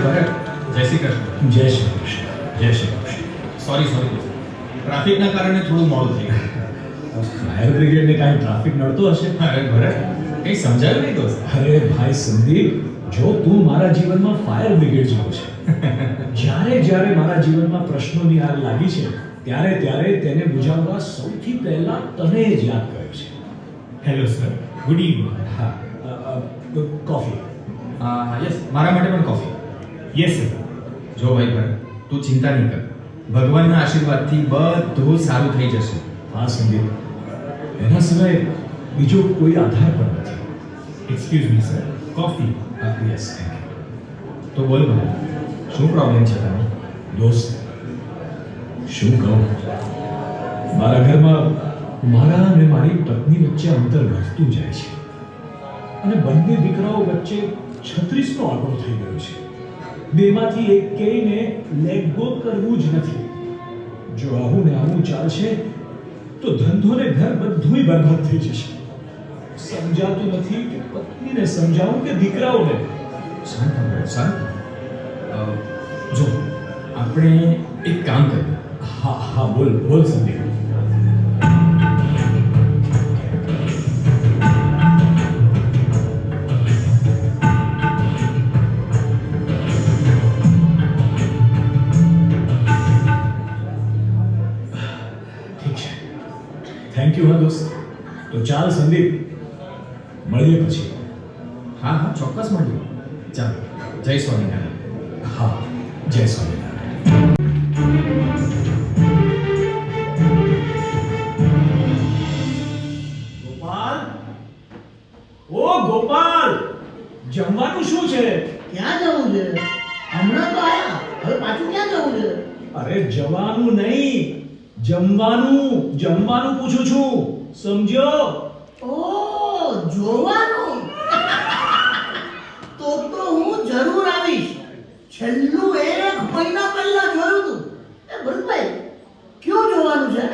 ભરત, જય શ્રી કૃષ્ણ. જય શ્રી કૃષ્ણ. જય શ્રી કૃષ્ણ. સોરી ટ્રાફિકના કારણે થોડું મોડું થઈ ગયું. ફાયર બ્રિગેડને કાંઈ ટ્રાફિક નડતો હશે? અરે ભરત, કંઈ સમજાયું નહીં દોસ્ત. અરે ભાઈ સંદીપ, જો તું મારા જીવનમાં ફાયર બ્રિગેડ જેવો છે. જ્યારે મારા જીવનમાં પ્રશ્નોની આગ લાગી છે ત્યારે તેને બુઝાવવા સૌથી પહેલા તને જ યાદ કર્યો છે. Hello sir, good evening. હા, કોફી. યસ, મારા માટે પણ કોફી. Yes sir. જો ભાઈ ભરત, તું ચિંતા નહીં કર. ભગવાનના આશીર્વાદથી બધું સારું થઈ જશે. હા સંદીપ, એના સિવાય બીજો કોઈ આધાર પણ નથી. Excuse me sir, coffee. Yes, thank you. તો બોલ ભરત, શું પ્રોબ્લેમ છે તને? દોસ્ત, શું કહું, મારા ઘરમાં મારા અને મારી પત્ની વચ્ચે અંતર વધતું જાય છે અને બંને દીકરાઓ વચ્ચે 36નો આંકડો થઈ ગયો છે. બેમાંથી એકેયને લેટ ગો કરવું જ નથી. જો આવું ને આવું ચાલશે તો ધંધો ને ઘર બધુંય બરબાદ થઈ જશે. સમજાતું નથી કે પત્નીને સમજાવું કે દીકરાઓને. શાંત થા ભરત, શાંત. જો આપણે એક કામ કરીએ. હા, બોલ સંદીપ. થેન્ક યુ હા દોસ્ત. તો ચાલ સંદીપ, મળીએ પછી. હા, ચોક્કસ મળીએ. ચાલો, જય સ્વામિનારાયણ. હા, જય સ્વામિનારાયણ. ગોપાલ, ઓ ગોપાલ, જમવાનું શું છે? ક્યાં જવું છે? હમણાં તો આયા, હવે પાછું ક્યાં જવું છે? અરે જવાનું નહીં, જમવાનું પૂછું છું, સમજ્યો? ઓ, જોવાનું. તો હું જરૂર આવીશ. છેલ્લું 1 મહિના પહેલા જોયું તું. એ ભરતભાઈ, ક્યું જોવાનું છે?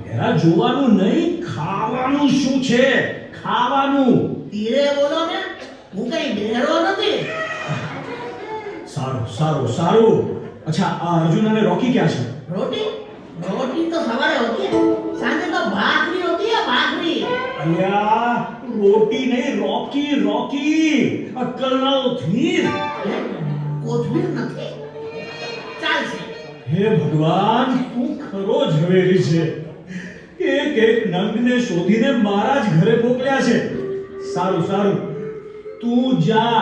મેરા જોવાનું નહીં, ખાવાનું શું છે? ખાવાનું. ધીરે બોલો ને, હું કઈ બેરો નથી. સારું. અચ્છા, આ અર્જુન અને રોકી ક્યાં છે? રોટી તો સવારે હોતી है, સાંજે તો ભાખરી होती है, भाखरी. અલ્યા, રોટી નહીં, રોકી. અક્કલના ઉથીર. કોથમીર નથી. ચાલશે. હે ભગવાન, તું ખરો ઝવેરી છે. એક નંગને શોધીને મારા જ ઘરે મોકલ્યા છે. સારું, તું જા,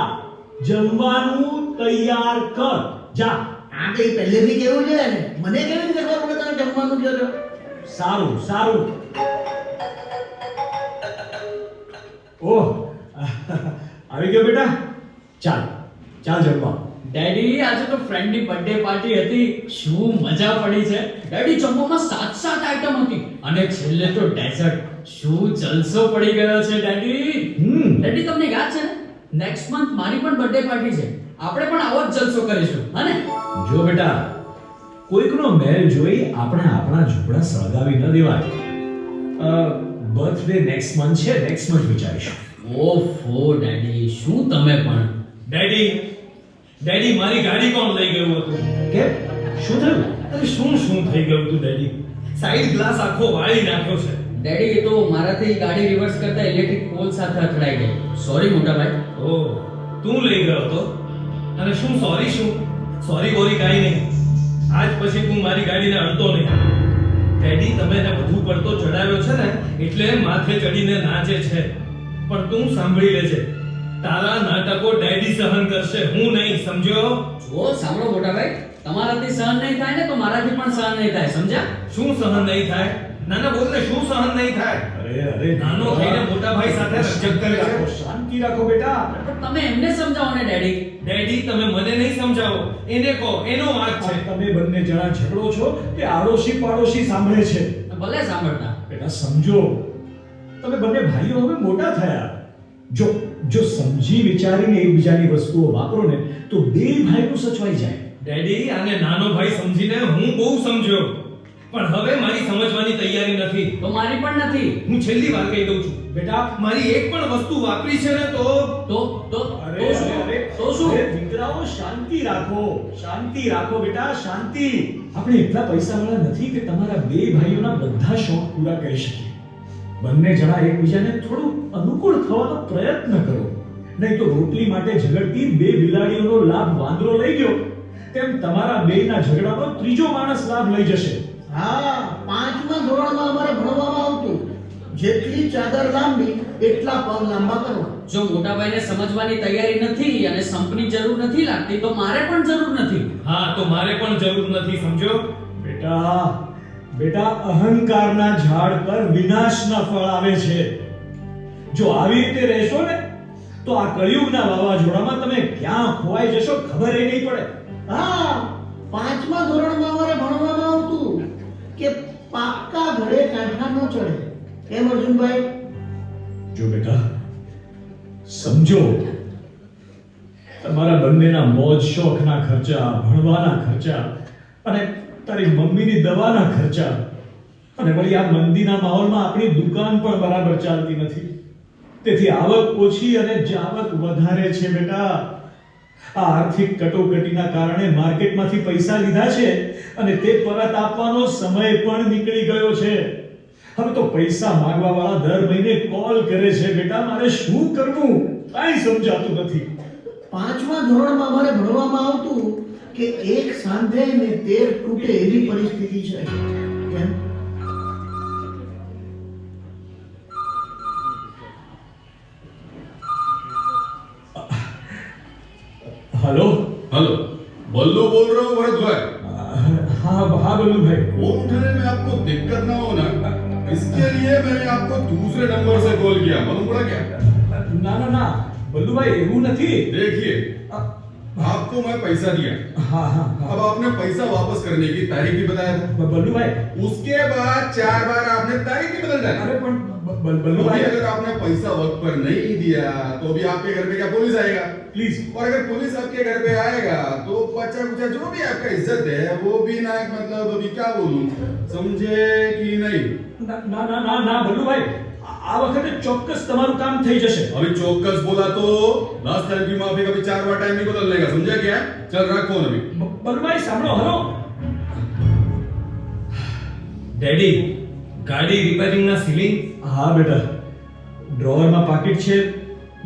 જમવાનું તૈયાર કર. જા. આ કઈ પહેલેથી કેવું છે ને, મને કેવી રીતે ખબર પડે તમે જમવાનું કહો છો? સારું. ઓહ, આવી ગયો બેટા. ચાલ જમવા. ડેડી, આજે તો ફ્રેન્ડની બર્થડે પાર્ટી હતી. શું મજા પડી છે ડેડી. જમવામાં 7 આઈટમ હતી અને છેલ્લે તો ડેઝર્ટ. શું જલસો પડી ગયો છે ડેડી. ડેડી, તમને યાદ છે ને, નેક્સ્ટ મંથ મારી પણ બર્થડે પાર્ટી છે. આપણે પણ આવો જ જલસો કરીશું, હને? જો બેટા, કોઈકનો મેલ જોઈ આપણે આપણા ઝૂંપડા સળગાવી ન દેવાય. બર્થડે નેક્સ્ટ મંથ છે, નેક્સ્ટ મંથ વિચારીશું. ઓફો ડેડી, શું તમે પણ. ડેડી, મારી ગાડી કોણ લઈ ગયું હતું? કેમ, શું થયું? અરે શું થઈ ગયું હતું ડેડી? સાઈડ ગ્લાસ આખો વાળી નાખ્યો છે. ડેડી, એ તો મારાથી ગાડી રિવર્સ કરતા ઇલેક્ટ્રિક પોલ સાથે અથડાઈ ગઈ. સોરી મોટા ભાઈ. ઓહ, તું લઈ ગયો હતો? અને શું સોરી કાઈ નહીં. આજ પછી તું મારી ગાડીને અડતો નહીં. ડેડી, તમે એને વધુ પડતો ચડાવ્યો છે ને, એટલે માથે ચડીને નાચે છે. પણ તું સાંભળી લેજે, તારા નાટકો ડેડી સહન કરશે, હું નહીં, સમજ્યો? જો સાંભળો મોટા ભાઈ, તમારાથી સહન નહીં થાય ને તો મારાથી પણ સહન નહીં થાય, સમજ્યા? શું સહન નહીં થાય? નાના બોલને શું સહન નહીં થાય? અરે નાનો થઈને મોટા ભાઈ સાથે રજક કરે છે. શાંતિ રાખો બેટા. પણ તમે એમને સમજાવો ને ડેડી. ડેડી, તમે મને નહીં સમજાવો, એને કહો, એનો વાંક છે. તમે બંને જણા ઝઘડો છો કે આડોશી પાડોશી સાંભળે છે? ભલે સાંભળતા. બેટા સમજો, તમે બંને ભાઈઓ હવે મોટા થયા. જો સમજી વિચારીને એકબીજાની વસ્તુઓ વાપરો ને તો બે ભાઈનું સચવાઈ જાય. ડેડી, આને નાનો ભાઈ સમજીને હું બહુ સમજ્યો, પણ હવે મારી સમજવાની તૈયારી નથી. તો મારી પણ નથી. હું છેલ્લી વાર કહી દઉં છું, બેટા મારી એક પણ વસ્તુ વાપરી છે ને તો અરે શાંતિ રાખો બેટા, શાંતિ. આપણે એટલા પૈસાવાળા નથી કે તમારા બે ભાઈઓના બધા શોખ પૂરા કરી શકીએ. બંને જણા એકબીજાને થોડું અનુકૂળ થવાનો પ્રયત્ન કરો. નહીં તો રોટલી માટે ઝઘડતી બે બિલાડીઓનો લાભ વાંદરો લઈ ગયો તેમ તમારા બેયના ઝઘડાનો ત્રીજો માણસ લાભ લઈ જશે. હા, 5મા ધોરણમાં અમારે ભણવામાં આવતું જેટલી ચાદર લાંબી એટલા પગ લાંબા કરવા. જો મોટા ભાઈને સમજવાની તૈયારી નથી અને સંપની જરૂર નથી લાગતી તો મારે પણ જરૂર નથી. હા તો મારે પણ જરૂર નથી, સમજો? બેટા અહંકારના ઝાડ પર વિનાશના ફળ આવે છે. જો આવી રીતે રહેશો ને તો આ કળિયુગના વાવાઝોડામાં તમે ક્યાં ખોવાઈ જશો ખબર ય નહીં પડે. હા, 5મા ધોરણમાં અમારે ભણવામાં આવતું કે પાક્કા ઘરે કાંઠા ન ચડે. કેમ અર્જુનભાઈ? જો બેટા સમજો, તમારા બંનેના મોજ શોખના ખર્ચા, ભણવાના ખર્ચા અને તારી મમ્મીની દવાના ખર્ચા અને વળી આ મંદીના માહોલમાં આપણી દુકાન પણ બરાબર ચાલતી નથી. તેથી આવક ઓછી અને જાવક વધારે છે બેટા. આ આર્થિક કટોકટીના કારણે માર્કેટમાંથી પૈસા લીધા છે અને તે પરત આપવાનો સમય પણ નીકળી ગયો છે. હવે તો પૈસા માંગવા વાળા દર મહિને કોલ કરે છે. બેટા મારે શું કરવું કાંઈ સમજાતું નથી. 5મા ધોરણમાં અમારે ભણવામાં આવતું કે એક સાંધે ને 13 તૂટે એવી પરિસ્થિતિ છે. કેમ? हेलो हेलो, बल्लू बोल रहा हूँ भरत भाई। हाँ बल्लू भाई. फोन उठाने में आपको दिक्कत ना हो ना, इसके लिए मैंने आपको दूसरे नंबर से कॉल किया, मालूम पड़ा क्या? ना बल्लू भाई એવું નથી. देखिए, आपको मैं पैसा दिया, हाँ अब आपने पैसा वापस करने की तारीख भी बताया था। बल्लू भाई. उसके बाद 4 बार आपने तारीख भी बदल डाली। अरे पण बल्लू अभी भाई अगर आपने पैसा वक्त पर नहीं दिया तो अभी आपके घर पे क्या पुलिस आएगा? प्लीज. और अगर पुलिस आपके घर पे आएगा तो बच्चा कुचा जो भी आपका इज्जत है वो भी ना, मतलब अभी क्या बोलूं, समझे कि नहीं? ના બલ્લુ ભાઈ, આ વખતે ચોક્કસ તમારું કામ થઈ જશે. अभी चौकस बोला तो लास्ट टाइम की माफी कभी 4 बार टाइम नहीं बदलने का, समझा क्या? चल रख फोन अभी। બલ્લુ ભાઈ સાંભળો. હલો. ડેડી, ગાડી રિપેરિંગના સીલિંગ? હા બેટા, ડ્રોવરમાં પાકીટ છે,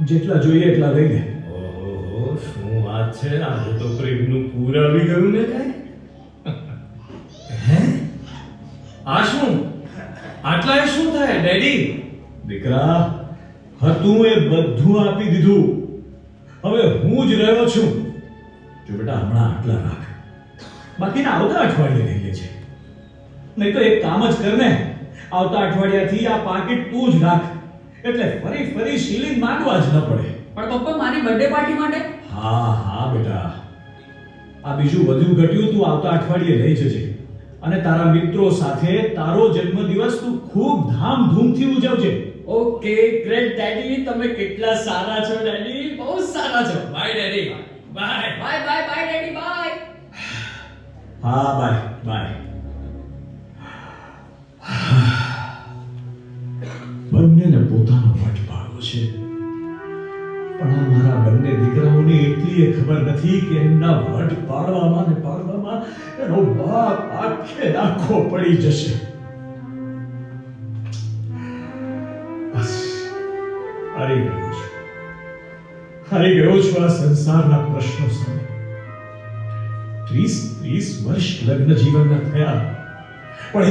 જેટલા જોઈએ એટલા લઈ લે. ઓહો, શું વાત છે! આજે તો પ્રેમનું પૂર આવી ગયું ને કાંઈ. હે? આ શું? આટલાએ શું થાય ડેડી? દીકરા, હતું એ બધું આપી દીધું. હવે હું જ રહ્યો છું. જો બેટા હમણાં આટલા રાખ, બાકીના આવતા અઠવાડિયે લઈએ છે. નહીં તો એક કામ જ કર ને, આવતા અઠવાડિયાથી આ પાકીટ તું જ રાખ, એટલે ફરી સીલિંગ માંગવા જ ન પડે. પણ પપ્પા મારી બર્થડે પાર્ટી માટે? હા બેટા, આ બીજું વધુ ઘટ્યું તું આવતા અઠવાડિયે લઈ જજે. અને તારા મિત્રો સાથે તારો જન્મદિવસ તું ખૂબ ધામધૂમથી ઉજવજે. ઓકે ગ્રેટ ડેડી, તમે કેટલા સારા છો ડેડી, બહુ સારા છો. Bye daddy, bye. Bye bye bye daddy, bye. હા બાય. બંનેને પોતાનો વટ પાડવો છે, પણ આ મારા બંને દીકરાઓને એટલી ખબર નથી કે એમના વટ પાડવામાં એનો બાપ આખો પડી જશે. બસ હારી ગયો છું આ સંસારના પ્રશ્નો સામે. 30 વર્ષ લગ્ન જીવનના થયા, પણ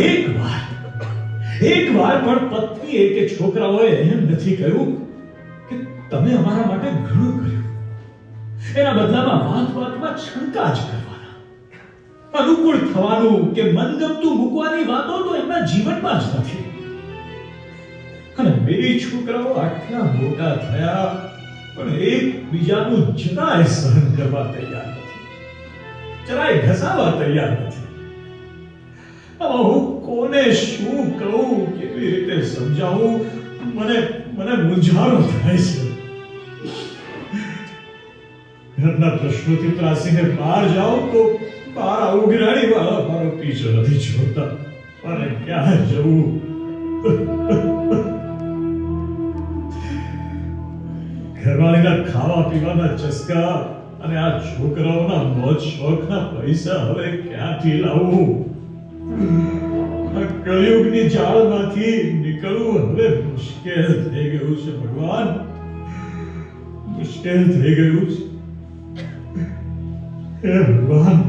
એક વાર પણ પત્નીએ કે છોકરાઓએ એમ નથી કહ્યું કે તમે અમારા માટે ઘણું કર્યું. એના બદલામાં વાતમાં છણકા જ કરવાના, અનુકૂળ થવાનું કે મનગમતું મૂકવાની વાતો તો એમના જીવનમાં જ નથી. અને બે છોકરાઓ આટલા મોટા થયા પણ એકબીજાનું જરાય સહન કરવા તૈયાર નથી, જરાય ઘસાવા તૈયાર નથી. હવે હું કોને શું કહું, કેવી રીતે સમજાવું, મને મૂંઝારો થાય છે. ઘરના પ્રશ્નોથી ત્રાસીને બહાર જાઓ તો મારા ઉઘરાણી વાળા મારો પીછો નથી છોડતા. મને ક્યાં જવું? ઘરવાળીના ખાવા પીવાના ચસ્કા અને આ છોકરાઓના મોજ શોખના પૈસા હવે ક્યાંથી લાવું? આ કળિયુગની જાળમાંથી નીકળવું હવે મુશ્કેલ થઈ ગયું છે ભગવાન, મુશ્કેલ થઈ ગયું છે. હે ભગવાન,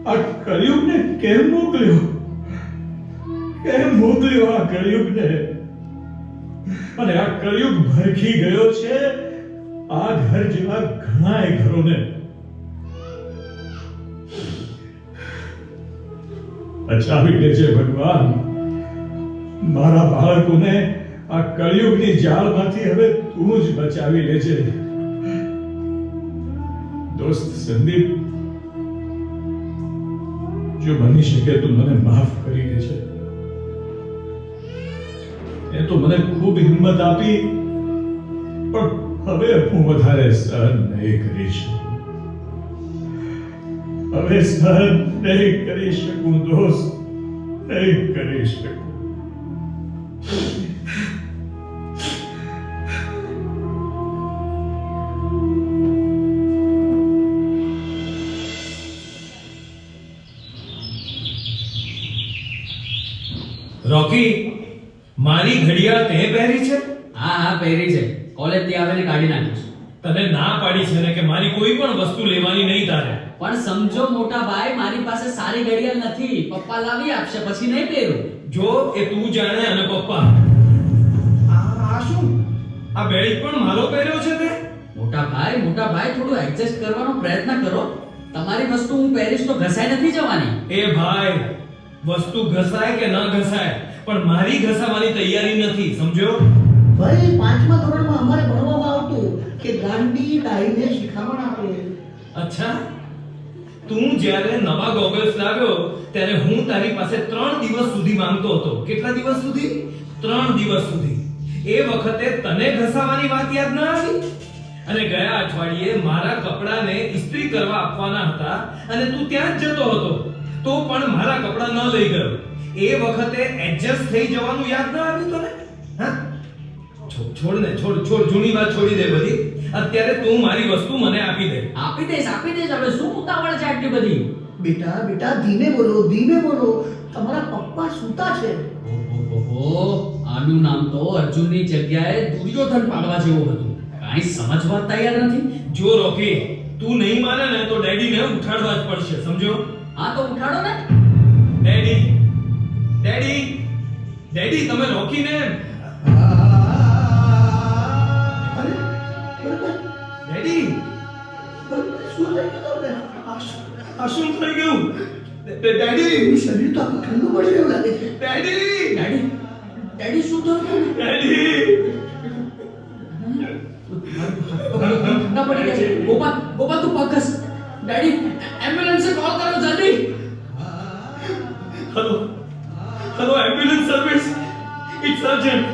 આ કળિયુગને કેમ મોકલ્યો? કેમ મોકલ્યો આ કળિયુગને? અને આ કળિયુગ ભરખી ગયો છે આ ઘર જેવા ઘણાય ઘરોને. બચાવી લેજે ભગવાન, મારા બાળકોને આ કળિયુગની જાળમાંથી હવે તું જ બચાવી લેજે. દોસ્ત સંદીપ, જો બની શકે તો મને માફ કરી દેજે. એ તો મને ખૂબ હિંમત આપી, પણ હવે હું વધારે સહન નહીં કરી શકું. હવે સહન નહીં કરી શકું દોસ્ત, નહીં કરી શકું. રોકી, મારી ઘડિયાળ તે પહેરી છે? હા હા પહેરી છે, કોલેજ થી આવીને કાઢી નાખીશ. તને ના પાડી છે ને કે મારી કોઈ પણ વસ્તુ લેવાની નહીં તારે. પણ સમજો મોટા ભાઈ, મારી પાસે સારી ઘડિયાળ નથી, પપ્પા લાવી આપશે, પછી નહીં પહેરું. જો એ તું જાણે અને પપ્પા. આ શું? આ બેલ્ટ પણ મારો પહેર્યો છે તે? મોટા ભાઈ થોડું એડજસ્ટ કરવાનો પ્રયત્ન કરો. તમારી વસ્તુ હું પહેરીશ તો ઘસાઈ નથી જવાની. એ ભાઈ, વસ્તુ ઘસાય કે ન ઘસાય, પણ મારી ઘસાવાની તૈયારી નથી, સમજો? ભાઈ 5મા ધોરણમાં અમારે ભણવામાં આવતું કે ગાંડી ડાઈને શિખામણ આપે. અચ્છા, તું જ્યારે નવા ગોગલ્સ લાવ્યો ત્યારે હું તારી પાસે 3 દિવસ સુધી માંગતો હતો. કેટલા દિવસ સુધી? 3 દિવસ સુધી. એ વખતે તને ઘસાવાની વાત યાદ ન આવી? અને ગયા અઠવાડિયે મારા કપડાને ઇસ્ત્રી કરવા આપવાના હતા અને તું ત્યાં જ જતો હતો, તો પણ મારા કપડા ન લઈ ગયો. એ વખતે એડજસ્ટ થઈ જવાનું યાદ ન આવ્યું તને? હા, છોડ ને, છોડ. જૂની વાત છોડી દે બધી. અત્યારે તું મારી વસ્તુ મને આપી દે. આપી દઈશ. હવે શું ઉતાવળ છે આટલી બધી? બેટા ધીમે બોલો. તમારા પપ્પા સૂતા છે. ઓહો, આનું નામ તો અર્જુનની જગ્યાએ દુર્યોધન પાડવા જેવું હતું. કાંઈ સમજવા તૈયાર નથી. જો રોકી, તું નહીં માને ને તો ડેડીને ઉઠાડવા જ પડશે, સમજો? હા તો ઉઠાડો ને. ડેડી, તમે રોકીને. અરે બરોબર. ડેડી, શું થઈ ગયું તમને? આ શું થઈ ગયું? ડેડી, શરીર તો આખું ઠંડુ પડી રહ્યું લાગે છે. ડેડી શું થયું? ડેડી. ઠંડા પડી ગયા છે. ગોપાલ તું પગ ઘસ. ડેડી, એમ્બ્યુલન્સ કોલ કરો જલ્દી. Hello ambulance service, it's urgent.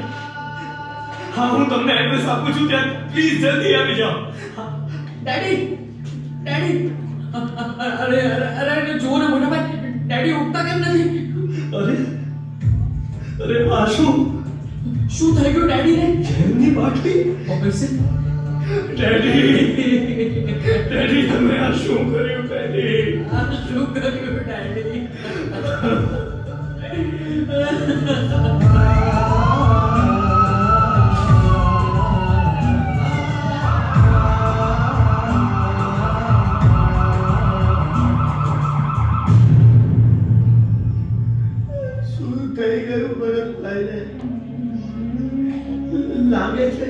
હા, હું તમને એડ્રેસ આપું છું, ત્યાં પ્લીઝ જલ્દી આવી જાઓ. ડેડી. અરે જુઓ ને મોટા ભાઈ, ડેડી ઉઠતા કેમ નથી? અરે આ શું થઈ ગયું ડેડીને? જેમની બાટલી. પૈસે ડેડી, તમે આ શું કર્યું? ડેડી, શું થઈ ગયું ભરતભાઈને? લાગે છે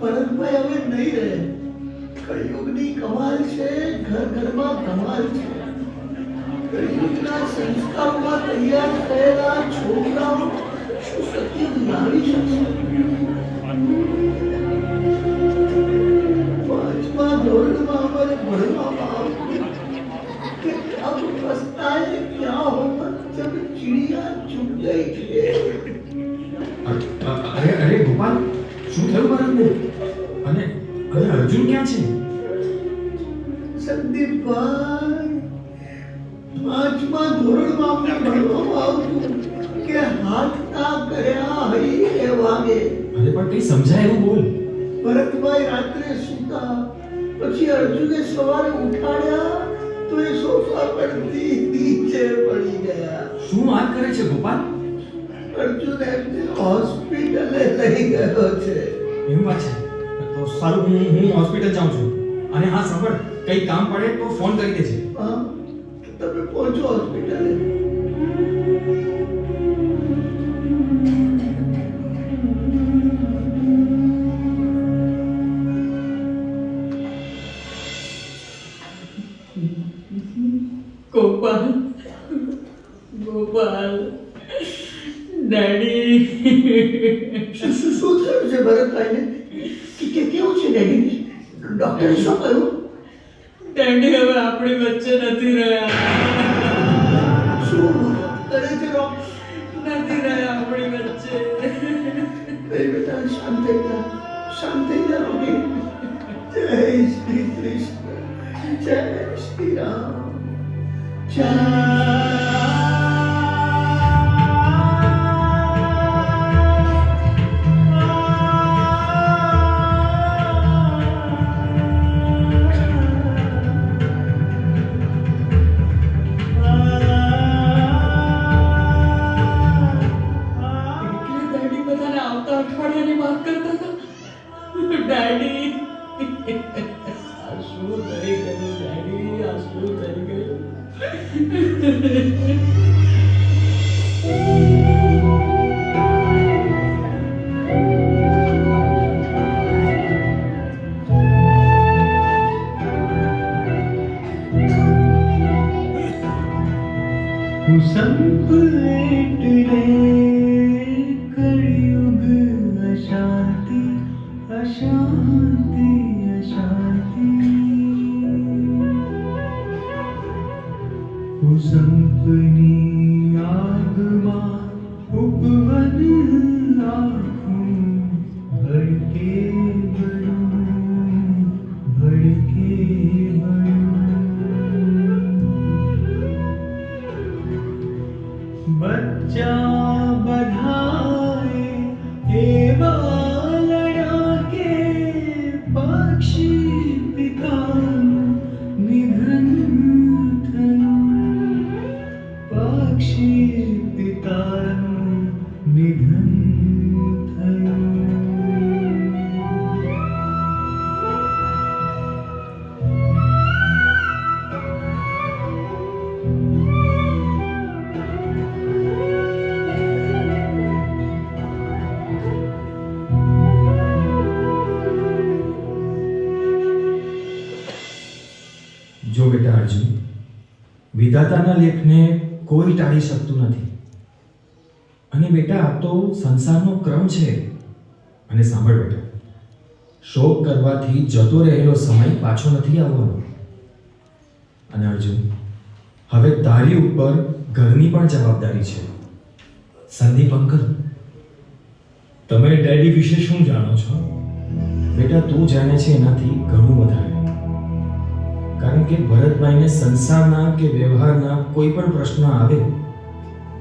ભરતભાઈ હવે નહીં રહે. કળિયુગની કમાલ છે, ઘરમાં ધમાલ છે. કળિયુગના સંસ્કારોમાં તૈયાર થયેલા છોકરાઓ શું સત્ય લાવી શકશે? 5મા ધોરણમાં અમારે ભણવામાં આવતું કે અબ પસ્તાએ ક્યાં હો જબ ચિડિયા ચૂપ ગઈ છે. અરે ગોપાલ, શું થયું ભરતને? અને અર્જુન ક્યાં છે? સંદીપભાઈ, 5મા ધોરણમાં અમને ભણવામાં આવતું કે હાથતા કર્યા હઈ એ વાગે. અરે પણ કઈ સમજાય એવું બોલ. ભરતભાઈ રાત્રે સૂતા પછી અર્જુને સવારે ઉઠાડ્યા તો એ સોફા પરથી નીચે પડી ગયા. શું વાત કરે છે ગોપાલ? અર્જુન એમને હોસ્પિટલે લઈ ગયો છે. એમ વાત છે તો સારું, હું હોસ્પિટલ જાઉં છું. અને હા સાંભળ, કંઈ કામ પડે તો ફોન કરી દેજે. હા, તમે પહોંચો હોસ્પિટલે. ગોપાલ, ગોપાલ, ડેડી. શું થયું છે ભરતભાઈને? કેવું છે ડેડી? ડોક્ટરે શું કહ્યું? ડેડી હવે આપણી વચ્ચે નથી રહ્યા. શું કરે છે ડોક્ટર? નથી રહ્યા આપણી વચ્ચે. એ બેટા શાંત થઈ જા, શાંત થઈ જા રોગી. જય શ્રી કૃષ્ણ, જય શ્રી રામ, જય ડેડી બધાને આવતા અઠવાડિયાની વાત કરતા હતા. ડેડી, આ શું થઈ ગયું ડેડી? આ શું થઈ ગયું? સંપલેટ રે કળિયુગ અશાંતિ, અશાંતિ, અશાંતિ. સંપની આગમાં ઉપવન આખું ભડકે ભળું, ભડકે बच्चा बधाए एवा लड़ा के पक्षी पिता निधन थયું, पक्षी पिताનું નિધન થયું. જો બેટા અર્જુન, વિધાતાના લેખને કોઈ ટાળી શકતું નથી. અને બેટા આ તો સંસારનો ક્રમ છે. અને સાંભળ બેટા, શોક કરવાથી જતો રહેલો સમય પાછો નથી આવવાનો. અને અર્જુન, હવે તારી ઉપર ઘરની પણ જવાબદારી છે. સંદીપ અંકલ, તમે ડેડી વિશે શું જાણો છો? બેટા તું જાણે છે એનાથી ઘણું વધારે. કારણ કે ભરતભાઈને સંસારના કે વ્યવહારના કોઈ પણ પ્રશ્ન આવે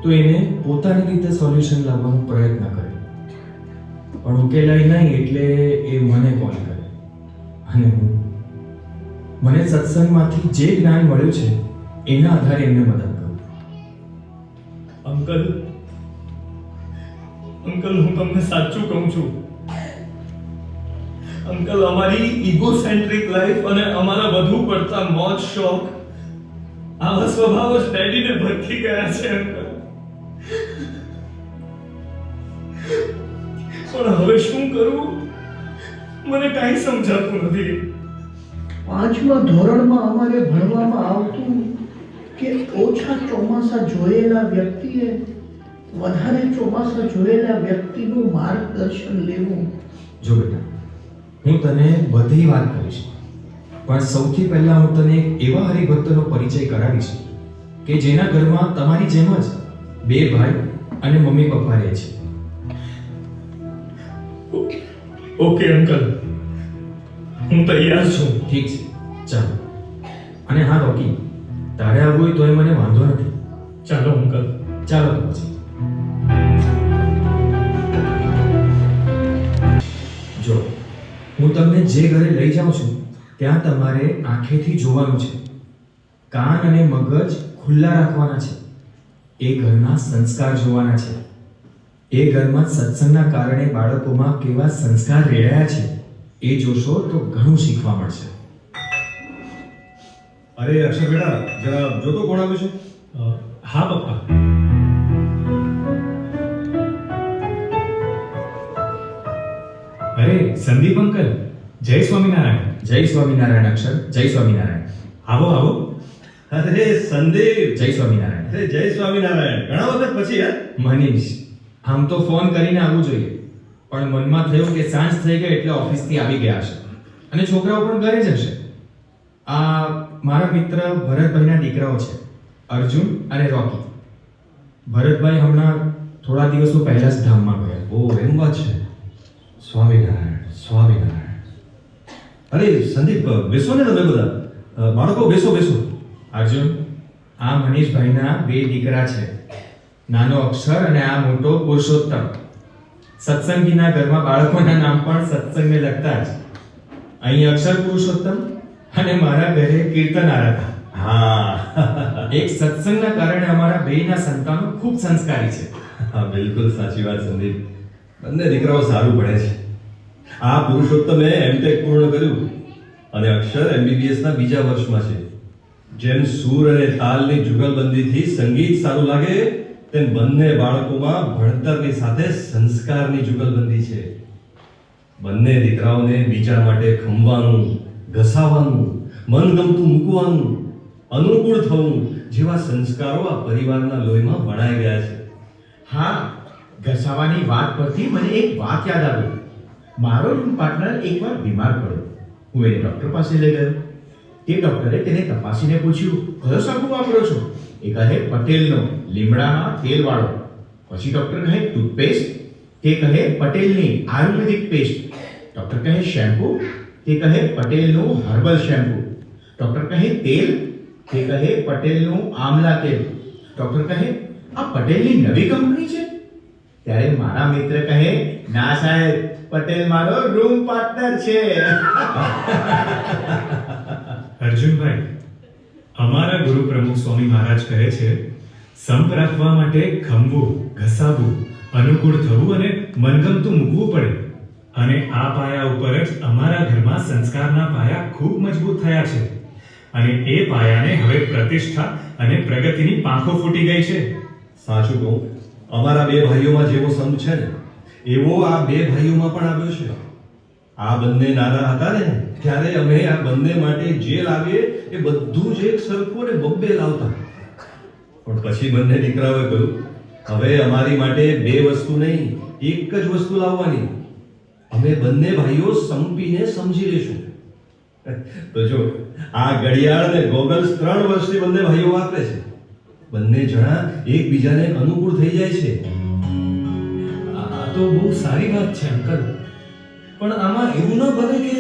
તો એને પોતાની રીતે સોલ્યુશન લાવવાનો પ્રયત્ન કરે, પણ ઉકેલાય નહીં એટલે એ મને કોલ કરે. અને મને સત્સંગમાંથી જે જ્ઞાન મળ્યું છે એના આધારે એમને મદદ કરું. અંકલ, હું તમને સાચું કહું છું. અંકલ, અમારી ઇગોસેન્ટ્રિક લાઈફ અને અમારા વધુ પડતા મોજ શોખ, આવા સ્વભાવ જ ડેડીને ભરખી ગયા છે અંકલ. પણ હવે શું કરું મને કાંઈ સમજાતું નથી. 5મા ધોરણમાં અમારે ભણવામાં આવતું કે ઓછા ચોમાસા જોયેલા વ્યક્તિએ વધારે ચોમાસા જોયેલા વ્યક્તિનું માર્ગદર્શન લેવું. જો બેટા, હું તને બધી વાત કરીશ, પણ સૌથી પહેલા હું તને એક એવા હરિભક્તનો પરિચય કરાવીશ કે જેના ઘરમાં તમારી જેમ જ 2 ભાઈ અને મમ્મી પપ્પા રહે છે. ઓકે અંકલ, હું તૈયાર છું. ઠીક છે, ચાલો. અને હા રોકી, તારે આવવું હોય તોય મને વાંધો નથી. ચાલો અંકલ. ચાલો તો પછી. જો હું તમને જે ઘરે લઈ જાઉં છું ત્યાં તમારે આંખેથી જોવાનું છે, કાન અને મગજ ખુલ્લા રાખવાના છે. એ ઘરના સંસ્કાર જોવાના છે. એ ઘરમાં સત્સંગના કારણે બાળકોમાં કેવા સંસ્કાર રેડાયા છે એ જોશો તો ઘણું શીખવા મળશે. અરે અક્ષર બેટા, જરા જોતો કોણ આવ્યું છે? હા પપ્પા. અરે સંદીપ અંકલ, જય સ્વામિનારાયણ. જય સ્વામિનારાયણ અક્ષર. જય સ્વામિનારાયણ. આવો આવો. અરે સંદીપ, જય સ્વામિનારાયણ. અરે જય સ્વામિનારાયણ. ઘણા વખત પછી યાર. મનીષ, આમ તો ફોન કરીને આવવું જોઈએ, પણ મનમાં થયું કે સાંજ થઈ ગઈ એટલે ઓફિસથી આવી ગયા હશે અને છોકરાઓ પણ ઘરે જ હશે. આ મારા મિત્ર ભરતભાઈના દીકરાઓ છે, અર્જુન અને રોકી. ભરતભાઈ હમણાં થોડા દિવસો પહેલા જ ધામમાં ગયા. ઓ એમ વાત છે. સ્વામિનારાયણ, સ્વામિનારાયણ. અરે સંદીપ, બેસો ને તમે બધા. બાળકો બેસો બેસો. અર્જુન, આ મનીષભાઈના 2 દીકરા છે, નાનો અક્ષર અને આ મોટો પુરુષોત્તમ. સત્સંગીના ઘરમાં બાળકોના નામ પણ સત્સંગને લગતા જ. અહીં અક્ષર પુરુષોત્તમ અને મારા ઘરે કીર્તન આરાધના. હા એક સત્સંગના કારણે અમારા બેયના સંતાનો ખૂબ સંસ્કારી છે. હા, બિલકુલ સાચી વાત સંદીપ. બંને દીકરાઓ સારું ભણે છે. આ પુરુષોત્તમે એમટેક પૂર્ણ કર્યું અને અક્ષર MBBS ના બીજા વર્ષમાં છે. જેમ સૂર અને તાલની જુગલબંધીથી સંગીત સારું લાગે, તેમ બંને બાળકોમાં ભણતરની સાથે સંસ્કારની જુગલબંધી છે. બંને દીકરાઓને બીજા માટે ખમવાનું, ઘસાવાનું, મનગમતું મૂકવાનું, અનુકૂળ થવું જેવા સંસ્કારો આ પરિવારના લોહીમાં વણાઈ ગયા છે. હા, ઘસાવાની વાત પરથી મને એક વાત યાદ આવી. મારો રૂમ પાર્ટનર એકવાર બીમાર પડ્યો. હું એને ડૉક્ટર પાસે લઈ ગયો. તે ડૉક્ટરે તેને તપાસીને પૂછ્યું, કયો સાબુ વાપરો છો? એ કહે પટેલનો, લીમડાના તેલવાળો. પછી ડૉક્ટર કહે ટૂથપેસ્ટ? તે કહે પટેલની આયુર્વેદિક પેસ્ટ. ડૉક્ટર કહે શેમ્પૂ? તે કહે પટેલનું હર્બલ શેમ્પૂ. ડૉક્ટર કહે તેલ? તે કહે પટેલનું આમલા તેલ. ડૉક્ટર કહે આ પટેલની નવી કંપની છે? ત્યારે મારા મિત્ર કહે, ના સાહેબ, પટેલ મારો રૂમ પાર્ટનર છે. અર્જુનભાઈ, અમારા ગુરુ પ્રમુખ સ્વામી મહારાજ કહે છે, સંપ રાખવા માટે ખમવું, ઘસાવવું, અનુકૂળ થવું અને મનગમતું મૂકવું પડે. અને આ પાયા ઉપર જ અમારા ઘરમાં સંસ્કારના પાયા ખૂબ મજબૂત થયા છે. અને એ પાયાને હવે પ્રતિષ્ઠા અને પ્રગતિની પાંખો ફૂટી ગઈ છે. સાચું કહું, અમારા 2 ભાઈઓમાં જેવો સંપ છે ને, એવો આ 2 ભાઈઓમાં પણ આવ્યો છે. આ બંને નાના હતા ને, ત્યારે અમે આ બંને માટે જે લાવીએ એ બધું જ એક સરખું અને બબ્બે લાવતા. પણ પછી બંને દીકરાઓએ કહ્યું, હવે અમારી માટે 2 વસ્તુ નહીં, એક જ વસ્તુ લાવવાની. અમે બંને ભાઈઓ સંપીને સમજી લેશું. તો જો આ ઘડિયાળ ને ગોગલ્સ 3 વર્ષથી બંને ભાઈઓ વાપરે છે. બંને જણા એકબીજાને અનુકૂળ થઈ જાય છે. આ તો બહુ સારી વાત છે અંકલ. પણ આમાં એવું ન બને કે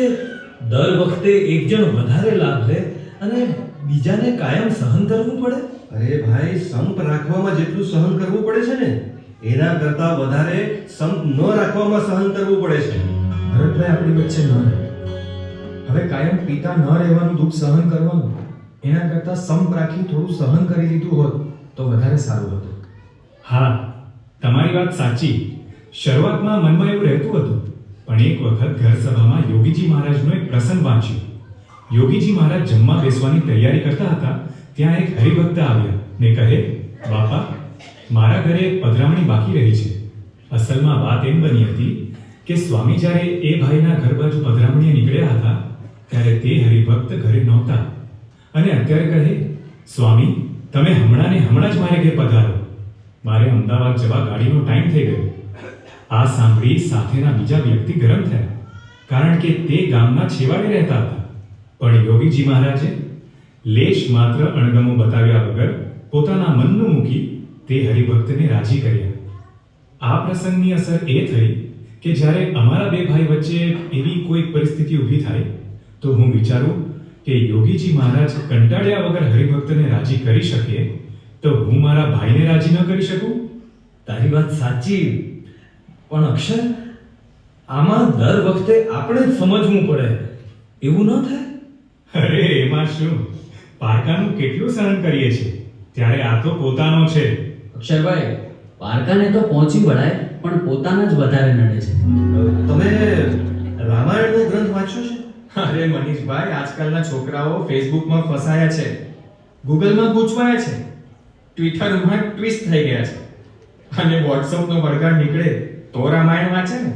દર વખતે એક જણ વધારે લાભ લે અને બીજાને કાયમ સહન કરવું પડે? અરે ભાઈ, સંપ રાખવામાં જેટલું સહન કરવું પડે છે ને, એના કરતા વધારે સંપ ન રાખવામાં સહન કરવું પડે છે. ભરતભાઈ આપણી વચ્ચે ન રહે. હવે કાયમ પિતા ન રહેવાનું દુઃખ સહન કરવાનું, એના કરતા સંપ રાખી થોડું સહન કરી લીધું હોત તો વધારે સારું હતું. હા, તમારી વાત સાચી. શરૂઆતમાં મનમાં એવું રહેતું હતું, પણ એક વખત ઘર સભામાં યોગીજી મહારાજનો એક પ્રસંગ વાંચ્યો. યોગીજી મહારાજ જમવા બેસવાની તૈયારી કરતા હતા, ત્યાં એક હરિભક્ત આવ્યા ને કહે, બાપા, મારા ઘરે એક પધરામણી બાકી રહી છે. અસલમાં વાત એમ બની હતી કે સ્વામી જ્યારે એ ભાઈના ઘર બાજુ પધરામણીએ નીકળ્યા હતા, ત્યારે તે હરિભક્ત ઘરે નહોતા અને અત્યારે કહે, સ્વામી, તમે હમણાં જ મારે ઘરે પધારો. મારે અમદાવાદ જવા ગાડીનો ટાઈમ થઈ ગયો. આ સાંભળી સાથેના બીજા વ્યક્તિ ગરમ થયા, કારણ કે તે ગામના છેવાડે રહેતા હતા. પણ યોગીજી મહારાજે લેશ માત્ર અણગમો બતાવ્યા વગર પોતાના મનનું મૂકી તે હરિભક્તને રાજી કર્યા. આ પ્રસંગની અસર એ થઈ કે જ્યારે અમારા 2 ભાઈ વચ્ચે એવી કોઈ પરિસ્થિતિ ઊભી થાય તો હું વિચારું કે યોગીજી મહારાજ કંટાળ્યા વગર હરિભક્તને રાજી કરી શકે, તો હું મારા ભાઈને રાજી ન કરી શકું? તારી વાત સાચી. પણ અક્ષર, આમાં દર વખતે આપણે જ સમજવું પડે, એવું ન થાય? અરે એમાં શું, પારકાનું કેટલું સહન કરીએ છીએ, ત્યારે આ તો પોતાનો છે. અક્ષરભાઈ, પારકાને તો પહોંચી વળાય પણ પોતાના જ વધારે નડે છે. તમે રામાયણનો ગ્રંથ વાંચ્યો છે? અરે મનીષભાઈ, આજકાલના છોકરાઓ ફેસબુકમાં ફસાયા છે, ગૂગલમાં ગૂંચવાયા છે, ટ્વિટરમાં ટ્વિસ્ટ થઈ ગયા છે, અને વોટ્સઅપનો વળગાડ નીકળે તો રામાયણ વાંચે ને.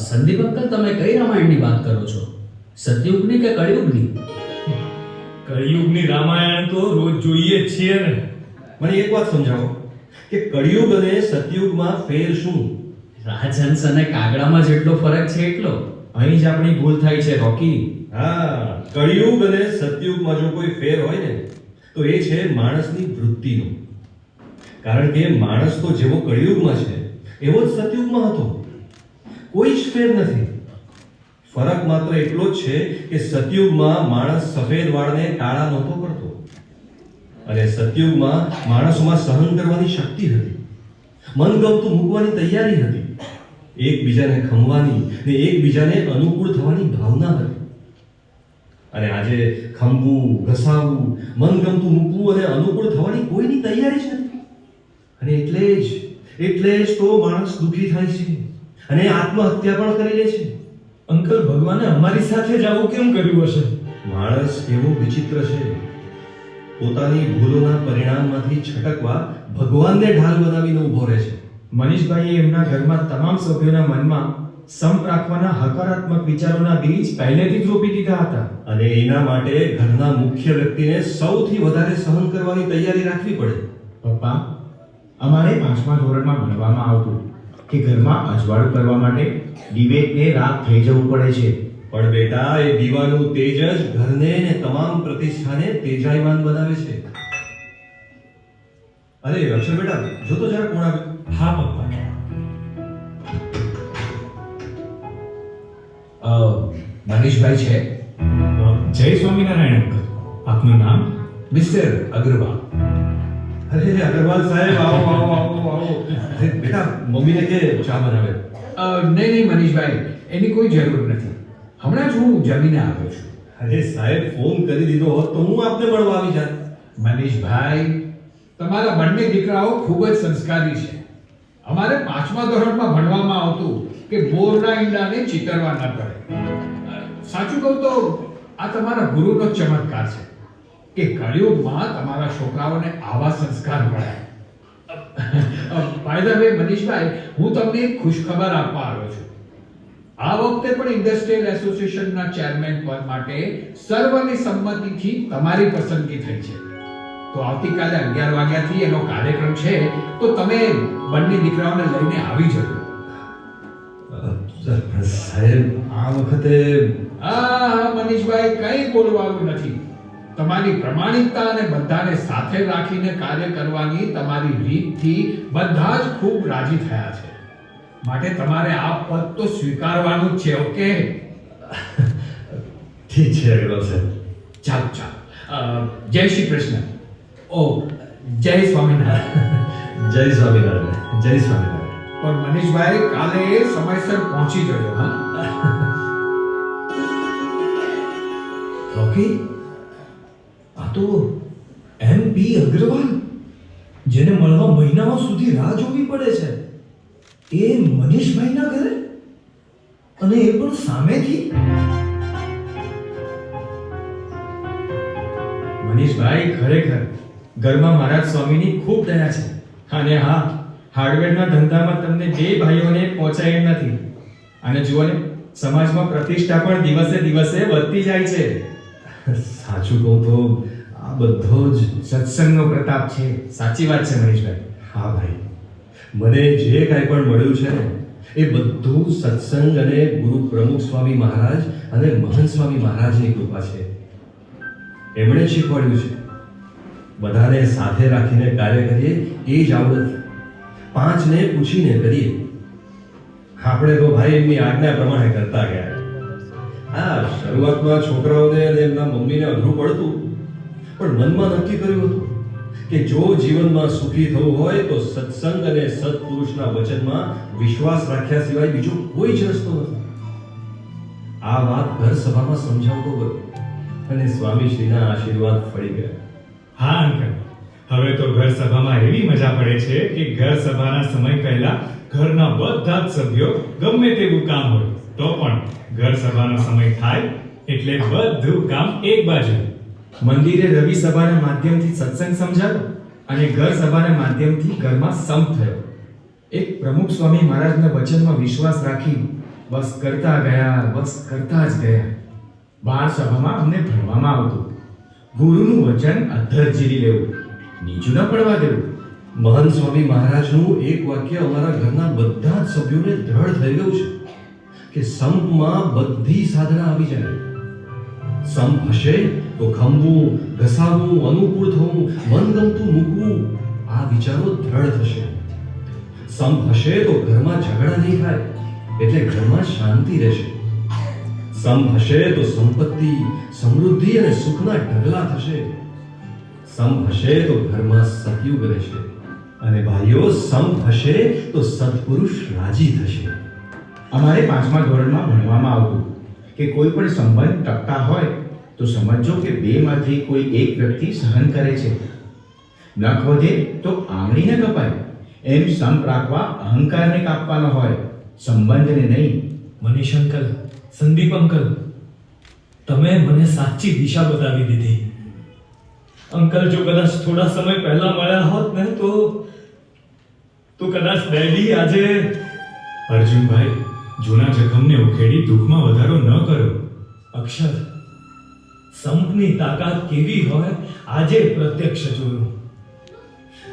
સંદીપ અંકલ, તમે કઈ રામાયણની વાત કરો છો? સતયુગની કે કળિયુગની? કળિયુગની રામાયણ તો રોજ જોઈએ જ છીએ ને. મને એક વાત સમજાવો કે કળિયુગ અને સતયુગમાં ફેર શું? રાજહંસ અને કાગડામાં જેટલો ફરક છે એટલો. અહીં જ આપણી ભૂલ થાય છે રોકી. હા, કળિયુગ અને સતયુગમાં જો કોઈ ફેર હોય ને તો એ છે માણસની વૃત્તિનો. કારણ કે માણસ તો જેવો કળિયુગમાં છે એવો જ સતયુગમાં હતો. કોઈ જ ફેર નથી. ફરક માત્ર એટલો જ છે કે સતયુગમાં માણસ સફેદ વાળને કાળા નહોતો કરતો, અને સતયુગમાં માણસોમાં સહન કરવાની શક્તિ હતી, મનગમતું મૂકવાની તૈયારી હતી, એકબીજાને ખમવાની ને એકબીજાને અનુકૂળ થવાની ભાવના હતી. અને આજે ખમવું, ઘસાવવું, મનગમતું મૂકવું અને અનુકૂળ થવાની કોઈની તૈયારી જ નથી. અને એટલે જ તો માણસ દુઃખી થાય છે અને આત્મહત્યા પણ કરી લે છે. અંકલ, ભગવાને અમારી સાથે જ આવું કેમ કર્યું હશે? માણસ એવો વિચિત્ર છે, પોતાની ભૂલોના પરિણામમાંથી છટકવા ભગવાનને ઢાલ બનાવીને ઊભો રહે છે. મનીષભાઈએ એમના ઘરમાં તમામ સભ્યોના મનમાં સંપ રાખવાના હકારાત્મક વિચારોના બીજ પહેલેથી જ રોપી દીધા હતા. અને એના માટે ઘરના મુખ્ય વ્યક્તિને સૌથી વધારે સહન કરવાની તૈયારી રાખવી પડે. પપ્પા, અમારે 5મા ધોરણમાં ભણવામાં આવતું કે ઘરમાં અજવાળું કરવા માટે દિવેટને રાત થઈ જવું પડે છે. પણ બેટા, એ દીવાનું તેજ જ ઘરને ને તમામ પ્રતિષ્ઠાને તેજાયમાન બનાવે છે. અરે અક્ષર બેટા, જો તો જરા કોણ આવે. હા પપ્પા. મનીષભાઈ છે? જય સ્વામિનારાયણ અંકલ, આપનું નામ? મિસ્ટર અગ્રવાલ. અરે અગ્રવાલ સાહેબ, આવો આવો આવો આવો. અરે બેટા, મમ્મીને કે ચા બનાવે. નહીં મનીષભાઈ, એની કોઈ જરૂર નથી. હમણાં જ હું જમીને આવ્યો છું. અરે સાહેબ, ફોન કરી દીધો હોત તો હું આપને મળવા આવી જાત. મનીષભાઈ, તમારા બંને દીકરાઓ ખૂબ જ સંસ્કારી છે. અમારે 5મા ધોરણમાં ભણવામાં આવતું કે બોરના ઈંડાને ચીતરવા ન પડે. સાચું કહું તો આ તમારા ગુરુનો ચમત્કાર છે કે કળિયુગમાં તમારા છોકરાઓને આવા સંસ્કાર મળ્યા. બાય ધ વે મનીષભાઈ, હું તમને એક ખુશખબર આપવા આવ્યો છું. આ વખતે પણ ઇન્ડસ્ટ્રીયલ એસોસિએશનના ચેરમેન પદ માટે સર્વની સંમતિથી તમારી પસંદગી થઈ છે. તો આવતીકાલે 11 વાગ્યાથી એનો કાર્યક્રમ છે, તો તમે બંને દીકરાઓને લઈને આવી જજો. સાહેબ, આ વખતે હા મનીષભાઈ, કંઈ બોલવાનું નથી. તમારી પ્રમાણિકતા અને બધાને સાથે રાખીને કાર્ય કરવાની તમારી રીતથી બધા જ ખૂબ રાજી થયા છે. માટે તમારે આ પદ તો સ્વીકારવાનું જ છે. ઓકે? ઠીક છે અગ્રવાલ સાહેબ. ચાલો ચાલો. જય શ્રી કૃષ્ણ. ઓ, જય સ્વામિનારાયણ. જય સ્વામિનારાયણ. જય સ્વામિનારાયણ. પણ મનીષભાઈ, કાલે સમયસર પહોંચી જજો. હા, રોકી, આ તો MP અગ્રવાલ, જેને મળવા મહિનાઓ સુધી રાહ જોવી પડે છે, એ મનીષભાઈના ઘરે, અને એ પણ સામેથી. મનીષભાઈ, ખરેખર ઘરમાં મહારાજ સ્વામીની ખૂબ દયા છે. અને હા, હાર્ડવેરના ધંધામાં તમને બે ભાઈઓને પહોંચાય એમ નથી. અને જુઓ ને, સમાજમાં પ્રતિષ્ઠા પણ દિવસે દિવસે વધતી જાય છે. સાચું કહું તો આ બધો જ સત્સંગનો પ્રતાપ છે. સાચી વાત છે મનીષભાઈ. હા ભાઈ, મને જે કાંઈ પણ મળ્યું છે ને એ બધું સત્સંગ અને ગુરુ પ્રમુખ સ્વામી મહારાજ અને મહંત સ્વામી મહારાજની કૃપા છે. એમણે શીખવાડ્યું છે. બધાને સાથે રાખીને કાર્ય કરીએ એ જ આવડત. 5ને પૂછીને કરીએ. આપણે તો ભાઈ એમની આજ્ઞા પ્રમાણે કરતા ગયા. હા, શરૂઆતમાં છોકરાઓને અને એમના મમ્મીને અઘરું પડતું, પણ મનમાં નક્કી કર્યું હતું કે જો જીવનમાં સુખી થવું હોય તો સત્સંગ અને સત્પુરુષના વચનમાં વિશ્વાસ રાખ્યા સિવાય બીજો કોઈ જ રસ્તો નથી. આ વાત ઘર સભામાં સમજાવતો ગયો. અને સ્વામીશ્રીના આશીર્વાદ ફળી ગયા. હા અંકલ, હવે તો ઘર સભામાં એવી મજા પડે છે કે ઘર સભાના સમય પહેલા ઘરના બધા જ સભ્યો ગમે તેવું કામ હોય તો પણ ઘર સભાનો સમય થાય એટલે બધું કામ એક બાજુ. મંદિરે રવિ સભાના માધ્યમથી સત્સંગ સમજાયો અને ઘર સભાના માધ્યમથી ઘરમાં સંપ થયો. એક પ્રમુખ સ્વામી મહારાજના વચનમાં વિશ્વાસ રાખી બસ કરતા ગયા, બસ કરતા જ ગયા. બાળ સભામાં અમને ભણવામાં આવતું, ગુરુનું વચન અધ્ધર ઝીલી લેવું, નીચું ન પડવા દેવું. મહાન સ્વામી મહારાજનું એક વાક્ય અમારા ઘરના બધા જ સભ્યોને દ્રઢ થઈ ગયું છે કે સંપમાં બધી સાધના આવી જાય. સંપ હશે તો ખંભવું, ઘસાવવું, અનુકૂળ થવું, મનગમતું મૂકવું આ વિચારો દ્રઢ થશે. સંપ હશે તો ઘરમાં ઝઘડા નહીં થાય એટલે ઘરમાં શાંતિ રહેશે. સંપ હશે તો સંપત્તિ, સમૃદ્ધિ અને સુખના ઢગલા થશે. સંપ હશે તો ઘરમાં સતયુગ રહેશે. અને ભાઈઓ, સંપ હશે તો સત્પુરુષ રાજી થશે. અમારે 5મા ધોરણમાં ભણવામાં આવતું કે કોઈ પણ સંબંધ ટકતા હોય તો સમજો કે બેમાંથી કોઈ એક વ્યક્તિ સહન કરે છે. નખ વધે તો આંગળી ન કપાય, એમ સંપ રાખવા અહંકારને કાપવાનો હોય, સંબંધને નહીં. મનીષ અંકલ, સંદીપ અંકલ, તમે મને સાચી દિશા બતાવી દીધી. અંકલ જો કદાચ થોડા સમય પહેલા મળ્યા હોત ને તો કદાચ ડેડી આજે અર્જુનભાઈ, જૂના જખમને ઉખેડી દુઃખમાં વધારો ન કરો. અક્ષર, સંપની તાકાત કેવી હોય આજે પ્રત્યક્ષ જોયું.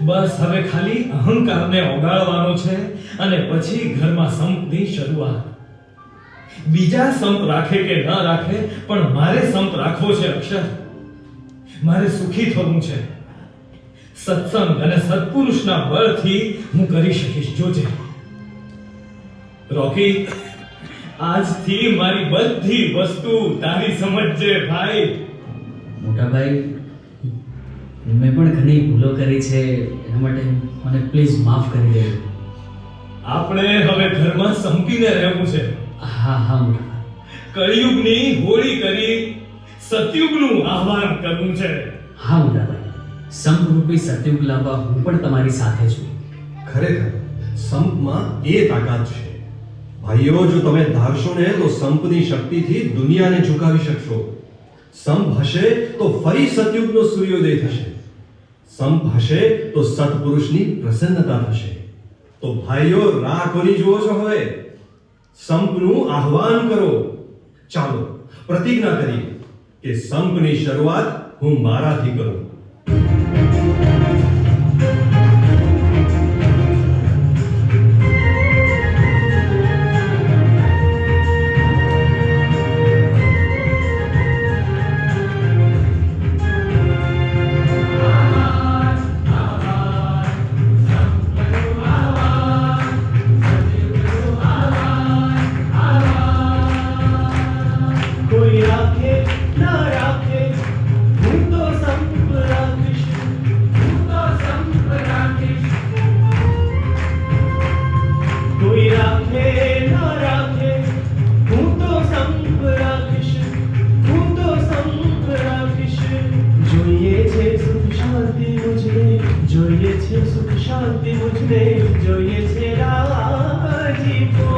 બસ હવે ખાલી અહંકારને ઓગાળવાનો છે અને પછી ઘરમાં સંપની શરૂઆત. બીજા સંપ રાખે કે ન રાખે પણ મારે સંપ રાખવો છે. અક્ષર, મારે સુખી થવું છે. સત્સંગ અને સત્પુરુષના બળથી હું કરી શકીશ. જોજે રોકી, આજથી મારી બધી વસ્તુ તારી સમજજે ભાઈ. મોટાભાઈ, મેં પણ ઘણી ભૂલો કરી છે, એના માટે મને પ્લીઝ માફ કરી દેજો. આપણે હવે ઘરમાં સંપીને રહેવું છે. હા હા મોટાભાઈ. કળિયુગની હોળી કરી સતયુગનું આહ્વાન કરવું છે. હા મોટાભાઈ, સંપરૂપી સતયુગ લાવવા હું પણ તમારી સાથે છું. ખરેખર સંપમાં એ તાકાત છે. ભાઈઓ, જો તમે ધારશો ને તો સંપની શક્તિથી દુનિયાને ઝુકાવી શકશો. સંપ હશે તો ફરી સતયુગનો સૂર્યોદય થશે. સંપ હશે તો સત્પુરુષની પ્રસન્નતા થશે. તો ભાઈઓ, રાહ કોની જુઓ છો? હવે સંપનું આહ્વાન કરો. ચાલો પ્રતિજ્ઞા કરીએ કે સંપની શરૂઆત હું મારાથી કરું. કોઈ રાખે ના રાખે, હું તો સંપ રાખીશ, હું તો સંપ રાખીશ. કોઈ રાખે ના રાખે, હું તો સંપ રાખીશ, હું તો સંપ રાખીશ. જોઈએ છે સુખ શાંતિ મુझे, જોઈએ છે સુખ શાંતિ મુझे, જોઈએ છે રાજીપો.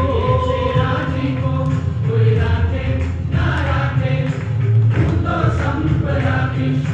કોઈ રાખે ના રાખે, હું તો સંપ રાખીશ.